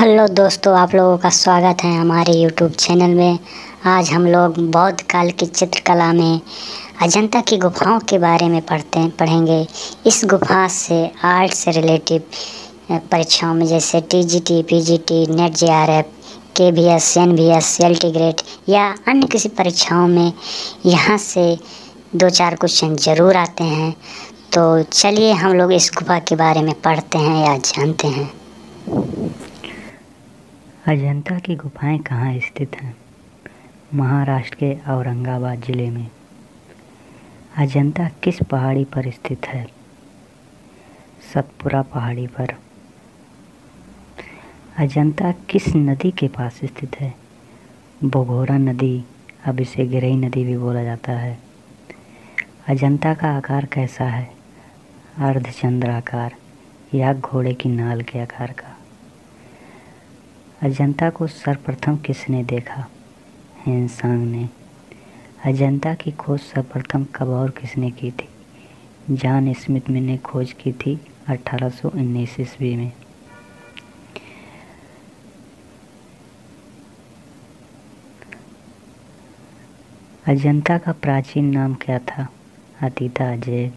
Hello दोस्तों, आप लोगों का स्वागत है हमारे यूट्यूब चैनल में। आज हम लोग बौद्ध काल की चित्रकला में अजंता की गुफाओं के बारे में पढ़ेंगे। इस गुफा से आर्ट से रिलेटिव परीक्षाओं में जैसे TGT, PGT, NET JRF, KVS, NVS, CLT grade या अन्य किसी परीक्षाओं में यहाँ से 2-4 क्वेश्चन ज़रूर आते हैं। तो चलिए हम लोग इस गुफा के बारे में पढ़ते हैं या जानते हैं। अजंता की गुफाएं कहाँ स्थित हैं? महाराष्ट्र के औरंगाबाद जिले में। अजंता किस पहाड़ी पर स्थित है? सतपुरा पहाड़ी पर। अजंता किस नदी के पास स्थित है? बोगोरा नदी, अब इसे गिरई नदी भी बोला जाता है। अजंता का आकार कैसा है? अर्धचंद्राकार या घोड़े की नाल के आकार का। अजंता को सर्वप्रथम किसने देखा? हेनसांग ने। अजंता की खोज सर्वप्रथम कब और किसने की थी? जॉन स्मिथ ने खोज की थी 1819 ईस्वी में। अजंता का प्राचीन नाम क्या था? अतीता अजय।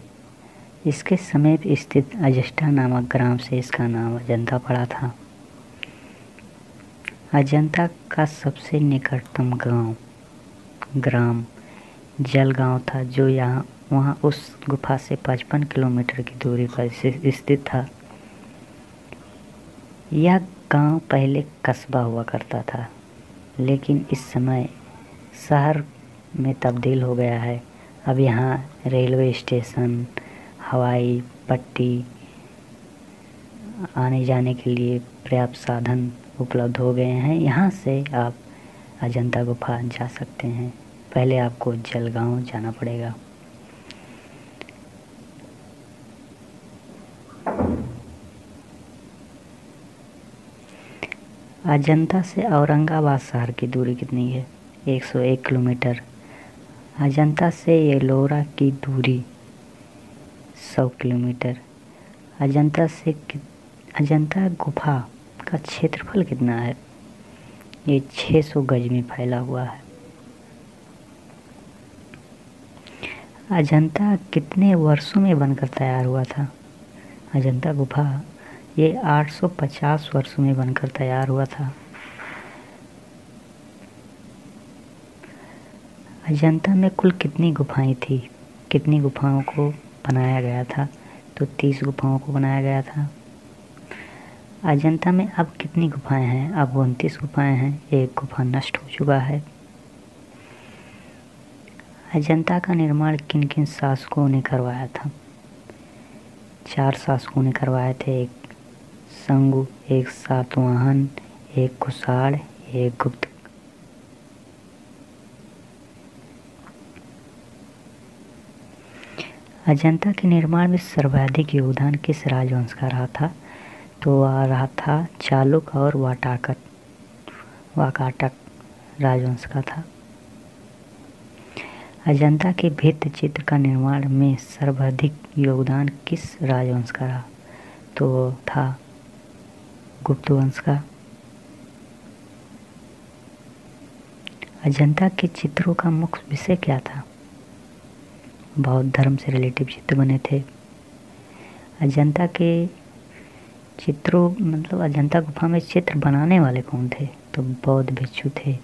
इसके समीप स्थित अजस्टा नामक ग्राम से इसका नाम अजंता पड़ा था। अजंता का सबसे निकटतम ग्राम जलगांव था, जो वहाँ उस गुफा से 55 किलोमीटर की दूरी पर स्थित था। यह गांव पहले कस्बा हुआ करता था, लेकिन इस समय शहर में तब्दील हो गया है। अब यहाँ रेलवे स्टेशन, हवाई पट्टी, आने जाने के लिए पर्याप्त साधन उपलब्ध हो गए हैं। यहाँ से आप अजंता गुफा जा सकते हैं। पहले आपको जलगांव जाना पड़ेगा। अजंता से औरंगाबाद शहर की दूरी कितनी है? 101 किलोमीटर। अजंता से एलोरा की दूरी 100 किलोमीटर। अजंता गुफा का क्षेत्रफल कितना है? ये 600 गज में फैला हुआ है। अजंता कितने वर्षों में बनकर तैयार हुआ था? अजंता गुफा ये 850 वर्षों में बनकर तैयार हुआ था। अजंता में कुल कितनी गुफाएं थी? कितनी गुफाओं को बनाया गया था? तो 30 गुफाओं को बनाया गया था। अजंता में अब कितनी गुफाएं हैं? अब 29 गुफाएं हैं। एक गुफा नष्ट हो चुका है। अजंता का निर्माण किन किन शासकों ने करवाया था? 4 शासकों ने करवाए थे। एक शंगु, एक सातवाहन, एक कुषाण, एक गुप्त। अजंता के निर्माण में सर्वाधिक योगदान किस राजवंश का रहा था? तो आ रहा था चालुक और वाकाटक राजवंश का था। अजंता के भित्ति चित्र का निर्माण में सर्वाधिक योगदान किस राजवंश का रहा? तो था गुप्त वंश का। अजंता के चित्रों का मुख्य विषय क्या था? बौद्ध धर्म से रिलेटिव चित्र बने थे। अजंता के चित्रों अजंता गुफा में चित्र बनाने वाले कौन थे? तो बौद्ध भिक्षु थे।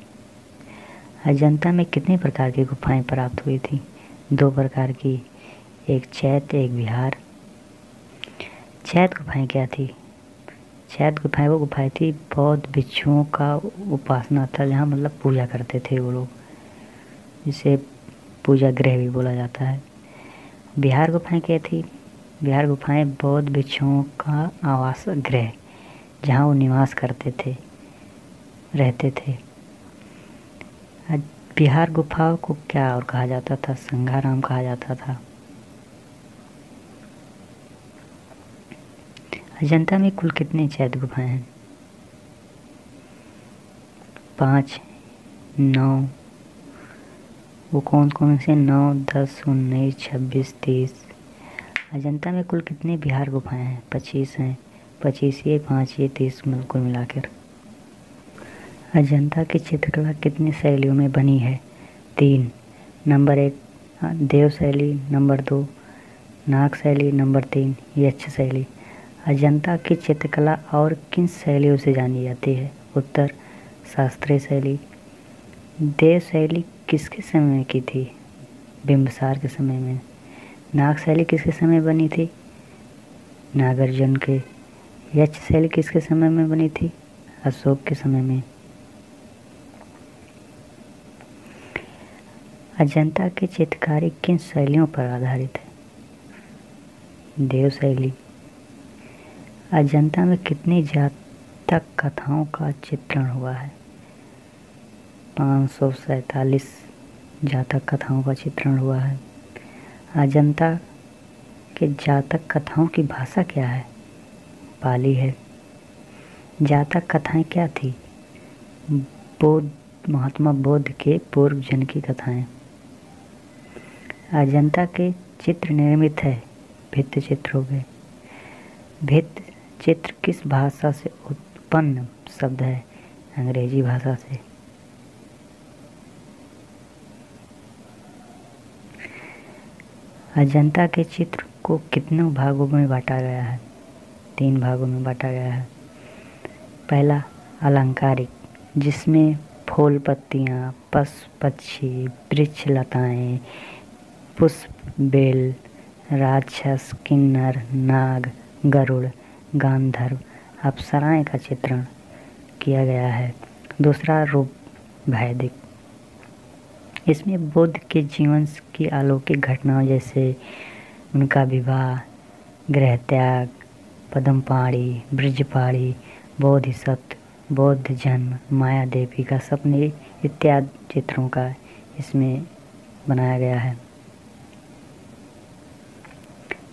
अजंता में कितने प्रकार की गुफाएं प्राप्त हुई थी? 2 प्रकार की, एक चैत्य, एक विहार। चैत्य गुफाएं क्या थी? चैत्य गुफाएं वो गुफाएं थी बौद्ध भिक्षुओं का उपासना था, जहाँ पूजा करते थे वो लोग, जिसे पूजा गृह भी बोला जाता है। विहार गुफाएं क्या थी? विहार गुफाएं बौद्ध भिक्षुओं का आवास गृह, जहाँ वो निवास करते थे, रहते थे। विहार गुफाओं को क्या और कहा जाता था? संघाराम कहा जाता था। अजंता में कुल कितनी चैत्य गुफाएं हैं? 5, 9। वो कौन कौन से? 9, 10, 19, 26, 30। अजंता में कुल कितने विहार गुफाएं हैं? 25 हैं। 25 ये 5 ये 30 कुल मिलाकर अजंता की चित्रकला कितनी शैलियों में बनी है? 3। नंबर 1 देव शैली, नंबर 2 नाग शैली, नंबर 3 यक्ष शैली। अजंता की चित्रकला और किन शैलियों से जानी जाती है? उत्तर शास्त्रीय शैली। देव शैली किसके समय की थी? बिंबिसार के समय में। नाग शैली किसके समय बनी थी? नागार्जुन के। यक्ष शैली किसके समय में बनी थी? अशोक के समय में। अजंता की चित्रकारी किन शैलियों पर आधारित है? देव शैली। अजंता में कितनी जातक कथाओं का चित्रण हुआ है? 547 जातक कथाओं का चित्रण हुआ है। अजंता के जातक कथाओं की भाषा क्या है? पाली है। जातक कथाएं क्या थी? महात्मा बुद्ध के पूर्व जन्म की कथाएं। अजंता के चित्र निर्मित है भित्ति चित्रों पे। भित्ति चित्र किस भाषा से उत्पन्न शब्द है? अंग्रेजी भाषा से। अजंता के चित्र को कितने भागों में बांटा गया है? 3 भागों में बांटा गया है। पहला अलंकारिक, जिसमें फूल पत्तियाँ, पशु पक्षी, वृक्ष लताएं, पुष्प, बेल, राक्षस, किन्नर, नाग, गरुड़, गांधर्व, अप्सराएं का चित्रण किया गया है। दूसरा रूप वैदिक, इसमें बुद्ध के जीवन की अलौकिक घटनाओं जैसे उनका विवाह, गृह त्याग, पद्मपाणि, ब्रजपाणि, बोधिसत्व, बौद्ध जन्म, माया देवी का सपने इत्यादि चित्रों का इसमें बनाया गया है।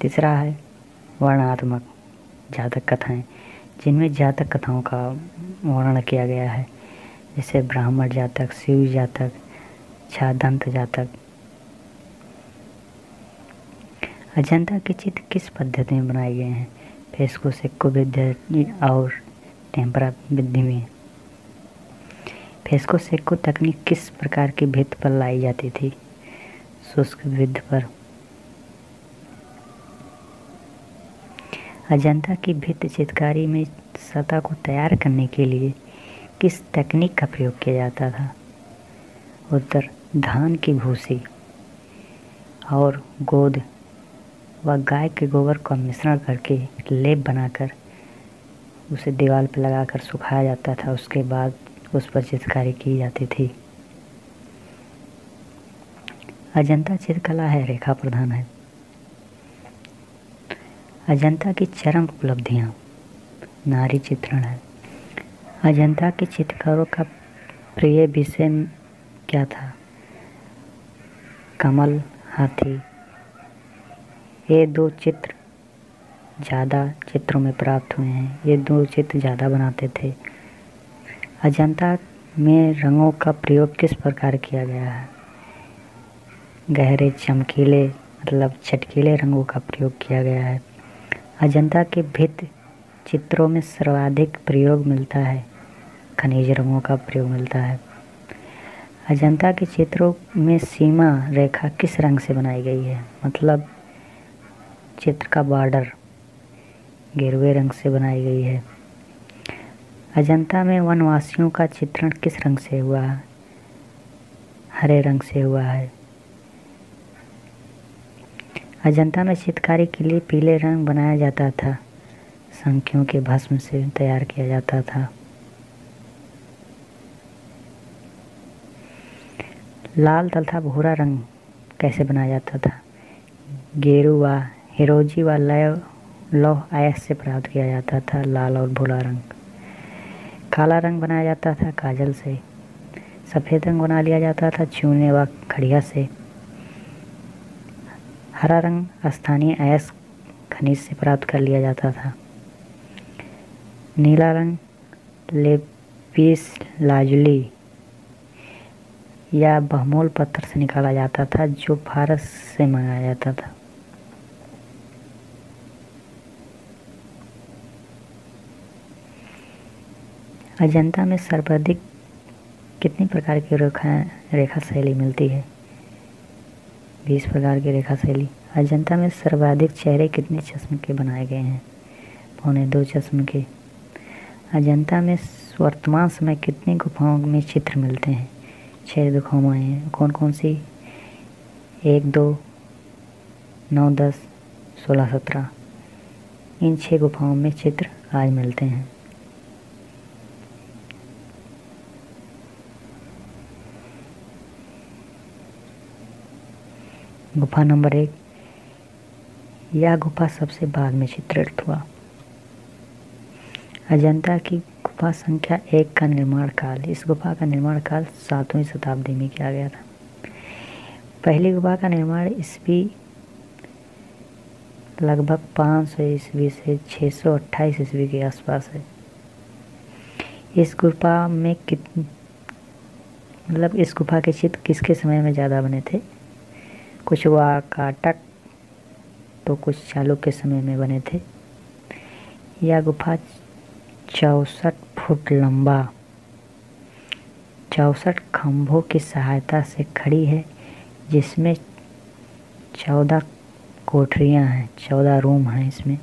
तीसरा है वर्णनात्मक जातक कथाएं, जिनमें जातक कथाओं का वर्णन किया गया है, जैसे ब्राह्मण जातक, शिव जातक, छादंत जातक। अजंता के चित्र किस पद्धति में बनाए गए हैं? फेस्को, सिक्को विधि और टेम्परा विधि में। फेस्को सिक्को तकनीक किस प्रकार की भित्ति पर लाई जाती थी? शुष्क भित्ति पर। अजंता की भित्ति चित्रकारी में सतह को तैयार करने के लिए किस तकनीक का प्रयोग किया जाता था? उत्तर धान की भूसी और गोद व गाय के गोबर का मिश्रण करके लेप बनाकर उसे दीवार पर लगाकर सुखाया जाता था। उसके बाद उस पर चित्रकारी की जाती थी। अजंता चित्रकला है रेखा प्रधान है। अजंता की चरम उपलब्धियां नारी चित्रण है। अजंता के चित्रकारों का प्रिय विषय क्या था? कमल, हाथी। ये 2 चित्र ज़्यादा चित्रों में प्राप्त हुए हैं। ये 2 चित्र ज़्यादा बनाते थे। अजंता में रंगों का प्रयोग किस प्रकार किया गया है? गहरे चमकीले मतलब चटकीले रंगों का प्रयोग किया गया है। अजंता के भित्ति चित्रों में सर्वाधिक प्रयोग मिलता है, खनिज रंगों का प्रयोग मिलता है। अजंता के चित्रों में सीमा रेखा किस रंग से बनाई गई है? मतलब चित्र का बॉर्डर गेरुए रंग से बनाई गई है। अजंता में वनवासियों का चित्रण किस रंग से हुआ है? हरे रंग से हुआ है। अजंता में चित्रकारी के लिए पीले रंग बनाया जाता था, शंखियों के भस्म से तैयार किया जाता था। लाल तथा भूरा रंग कैसे बनाया जाता था? गेरू व हिरोजी व लौह अयस्क से प्राप्त किया जाता था लाल और भूरा रंग। काला रंग बनाया जाता था काजल से। सफ़ेद रंग बना लिया जाता था चूने व खड़िया से। हरा रंग स्थानीय अयस्क खनिज से प्राप्त कर लिया जाता था। नीला रंग लेपिस लाजुली या बहमोल पत्थर से निकाला जाता था, जो फारस से मंगाया जाता था। अजंता में सर्वाधिक कितनी प्रकार की रेखा शैली मिलती है? 20 प्रकार की रेखा शैली। अजंता में सर्वाधिक चेहरे कितने चश्मे के बनाए गए हैं? 2.25 चश्मे के। अजंता में वर्तमान समय कितनी गुफाओं में चित्र मिलते हैं? 6 गुफाएं हैं। कौन कौन सी? 1, 2, 9, 10, 16, 17। इन 6 गुफाओं में चित्र आज मिलते हैं। गुफा नंबर 1, यह गुफा सबसे बाद में चित्रित हुआ। अजंता की गुफा संख्या 1 का निर्माण काल। इस गुफा का निर्माण काल 7वीं शताब्दी में किया गया था। पहली गुफा का निर्माण ईस्वी लगभग 500 ईस्वी से 628 ईस्वी के आसपास है। इस गुफा में इस गुफा के चित्र किसके समय में ज़्यादा बने थे? कुछ वाकाटक तो कुछ चालुक्य समय में बने थे। यह गुफा 64 फुट लंबा 64 खंभों की सहायता से खड़ी है, जिसमें 14 कोठरियां हैं, 14 रूम हैं इसमें।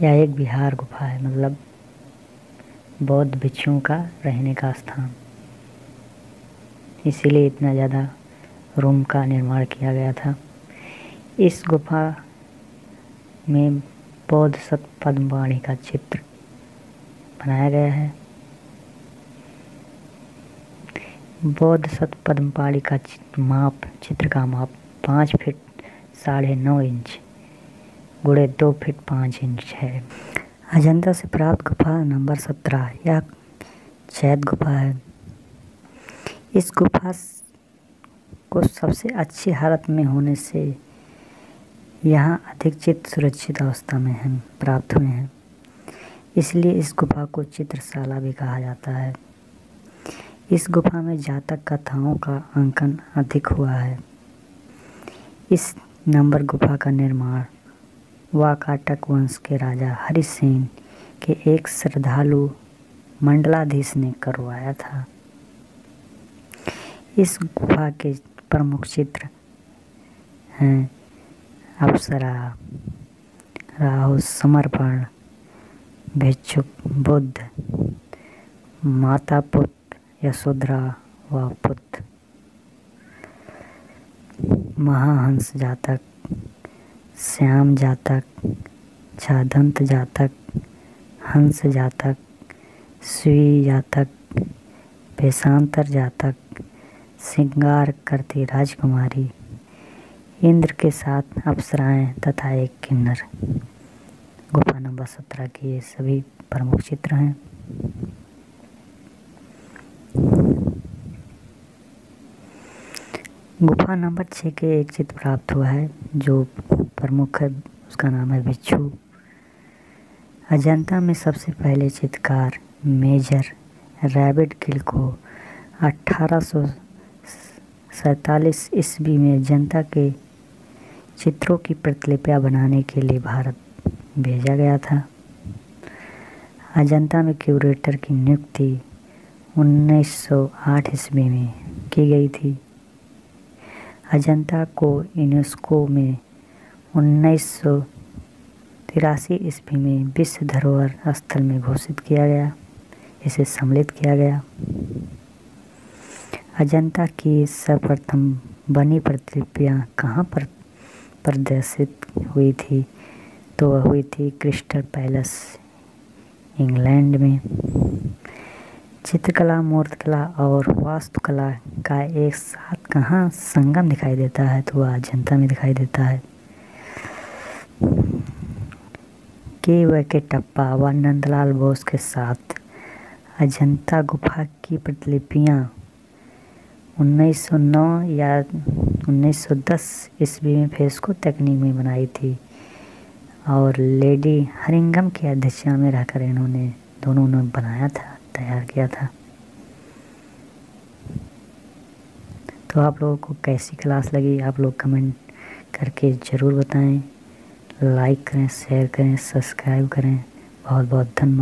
यह एक विहार गुफा है, मतलब बौद्ध भिक्षुओं का रहने का स्थान, इसीलिए इतना ज़्यादा रूम का निर्माण किया गया था। इस गुफा में बोधिसत्व पद्मपाणि का चित्र बनाया गया है। बोधिसत्व पद्मपाणि का चित्र का माप 5 फीट 9.5 इंच गुणे 2 फीट 5 इंच है। अजंता से प्राप्त गुफा नंबर 17, यह चैत्य गुफा है। इस गुफा को सबसे अच्छी हालत में होने से यहाँ अधिक चित्र सुरक्षित अवस्था में प्राप्त हुए हैं, इसलिए इस गुफा को चित्रशाला भी कहा जाता है। इस गुफा में जातक कथाओं का अंकन अधिक हुआ है। इस नंबर गुफा का निर्माण वाकाटक वंश के राजा हरिसेन के एक श्रद्धालु मंडलाधीश ने करवाया था। इस गुफा के प्रमुख चित्र हैं अप्सरा, राहु, समर्पण, भिक्षुक, बुद्ध, माता पुत्र, यशोधरा व पुत्र, महाहंस जातक, श्याम जातक, छादंत जातक, हंस जातक, स्वी जातक, भेषांतर जातक, श्रृंगार करती राजकुमारी, इंद्र के साथ अप्सराएं तथा एक किन्नर। गुफा नंबर 17 के ये सभी प्रमुख चित्र हैं। गुफा नंबर 6 के एक चित्र प्राप्त हुआ है जो प्रमुख है, उसका नाम है भिक्षु। अजंता में सबसे पहले चित्रकार मेजर रैबिट गिल को 1847 ईस्वी में अजंता के चित्रों की प्रतिलिपियां बनाने के लिए भारत भेजा गया था। अजंता में क्यूरेटर की नियुक्ति 1908 ईस्वी में की गई थी। अजंता को यूनेस्को में 1983 ईस्वी में विश्व धरोहर स्थल में घोषित किया गया, इसे सम्मिलित किया गया। अजंता की सर्वप्रथम बनी प्रतिलिपियां कहाँ पर प्रदर्शित हुई थी? तो वह हुई थी क्रिस्टल पैलेस, इंग्लैंड में। चित्रकला, मूर्तिकला और वास्तुकला का एक साथ कहाँ संगम दिखाई देता है? तो वह अजंता में दिखाई देता है। के टप्पा व नंदलाल बोस के साथ अजंता गुफा की प्रतिलिपियां 1909 या 1910 ईस्वी में फेस्को तकनीक में बनाई थी और लेडी हरिंगम की अध्यक्षता में रहकर दोनों ने बनाया था, तैयार किया था। तो आप लोगों को कैसी क्लास लगी, आप लोग कमेंट करके ज़रूर बताएं। लाइक करें, शेयर करें, सब्सक्राइब करें। बहुत बहुत धन्यवाद।